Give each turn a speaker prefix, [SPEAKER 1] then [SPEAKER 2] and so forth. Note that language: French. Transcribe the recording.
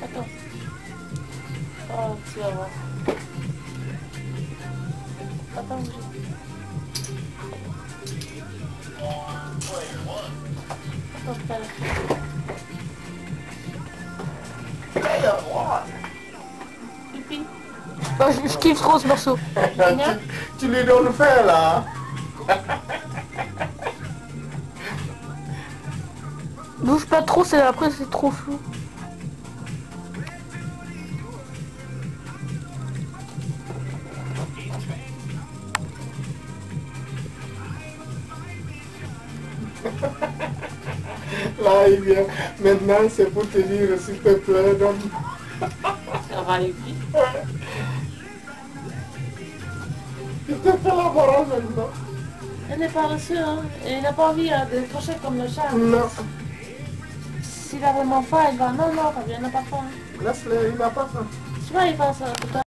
[SPEAKER 1] Attends. Oh, tu vas voir. Attends, attends, frère. Pipi.
[SPEAKER 2] Oh, je kiffe trop ce morceau.
[SPEAKER 3] Tu lui donnes faim là.
[SPEAKER 2] Bouge pas trop, après c'est trop flou.
[SPEAKER 3] Là il vient. Maintenant c'est pour te dire s'il te plaît, donne.
[SPEAKER 1] Ça va aller vite.
[SPEAKER 3] Il te fait la morale maintenant.
[SPEAKER 1] Elle n'est pas reçue, hein. Et il n'a pas envie de crocher comme le chat.
[SPEAKER 3] Non.
[SPEAKER 1] S'il a vraiment faim, il va. Non, non, Fabien n'a pas faim.
[SPEAKER 3] Laisse-le, il n'a pas faim.
[SPEAKER 1] Tu vois, il passe tout à